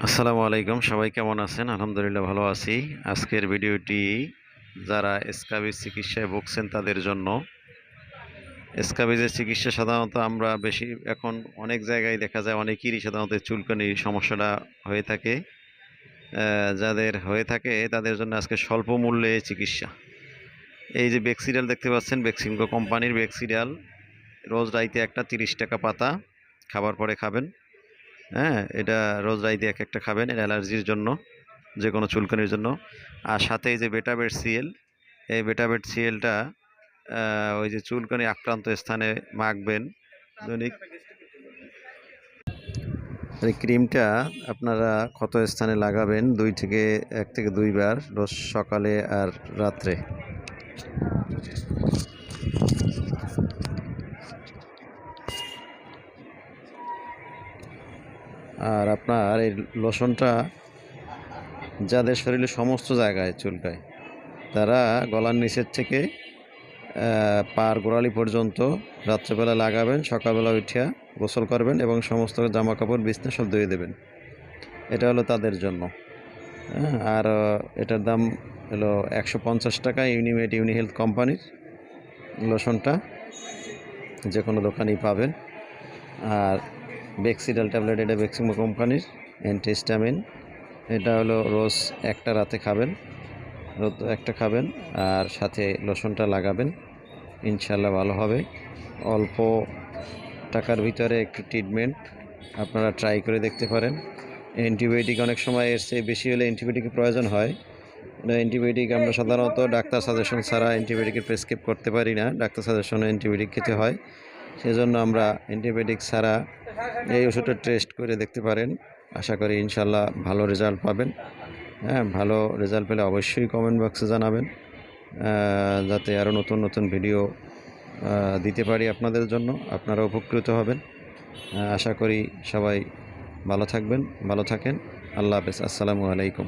আসসালামু আলাইকুম, সবাই কেমন আছেন? আলহামদুলিল্লাহ ভালো আছি। আজকের ভিডিওটি যারা স্ক্যাবিজ চিকিৎসায় ভুগছেন তাদের জন্য। স্ক্যাবিজের চিকিৎসা সাধারণত আমরা বেশি এখন অনেক জায়গায় দেখা যায় অনেকেরই সাধারণত চুলকানির সমস্যাটা হয়ে থাকে। যাদের হয়ে থাকে তাদের জন্য আজকে স্বল্প মূল্যে চিকিৎসা। এই যে বেক্সিডাল দেখতে পাচ্ছেন, বেক্সিমকো কোম্পানির বেক্সিডাল। রোজ রাইতে একটা ৩০ টাকা পাতা, খাবার পরে খাবেন। হ্যাঁ, এটা রোজ রাইতে একটা খাবেন, এটা অ্যালার্জির জন্য, যে কোনো চুলকানির জন্য। আর সাথে এই যে বেটাবেট সিএল, এই বেটাবেট সিএলটা ওই যে চুলকানি আক্রান্ত স্থানে মাখবেন দৈনিক। এই ক্রিমটা আপনারা ক্ষত স্থানে লাগাবেন 1 থেকে 2 বার, রোজ সকালে আর রাত্রে। আর আপনার এই লোশনটা যাদের শরীরে সমস্ত জায়গায় চুলকায় তারা গলার নিচের থেকে পার গোড়ালি পর্যন্ত রাত্রেবেলা লাগাবেন, সকালবেলা উঠিয়া গোসল করবেন এবং সমস্ত জামা কাপড় বিছনা সব ধুয়ে দেবেন। এটা হলো তাদের জন্য। হ্যাঁ, আর এটার দাম হলো 150 টাকা। ইউনিমেড ইউনিহেলথ কোম্পানির লোশনটা যে কোনো দোকানেই পাবেন। আর বেক্সিডাল ট্যাবলেট, এটা বেক্সিমো কোম্পানির অ্যান্টিহিস্টামিন। এটা হলো রোজ একটা রাতে খাবেন, রোজ একটা খাবেন আর সাথে লোশনটা লাগাবেন, ইনশাল্লাহ ভালো হবে। অল্প টাকার ভিতরে একটু ট্রিটমেন্ট আপনারা ট্রাই করে দেখতে পারেন। অ্যান্টিবায়োটিক অনেক সময় এর চেয়ে বেশি হলে অ্যান্টিবায়োটিকের প্রয়োজন হয়। অ্যান্টিবায়োটিক আমরা সাধারণত ডাক্তার সাজেশন ছাড়া অ্যান্টিবায়োটিকের প্রেসক্রাইব করতে পারি না, ডাক্তার সাজেশনে অ্যান্টিবায়োটিক খেতে হয়। সেজন্য আমরা অ্যান্টিবায়োটিক ছাড়া এই ওষুধটা টেস্ট করে দেখতে পারেন। আশা করি ইনশাল্লাহ ভালো রেজাল্ট পাবেন। হ্যাঁ, ভালো রেজাল্ট পেলে অবশ্যই কমেন্ট বক্সে জানাবেন, যাতে আরও নতুন নতুন ভিডিও দিতে পারি আপনাদের জন্য, আপনারা উপকৃত হবেন। আশা করি সবাই ভালো থাকবেন, ভালো থাকেন। আল্লাহ হাফেজ, আসসালামু আলাইকুম।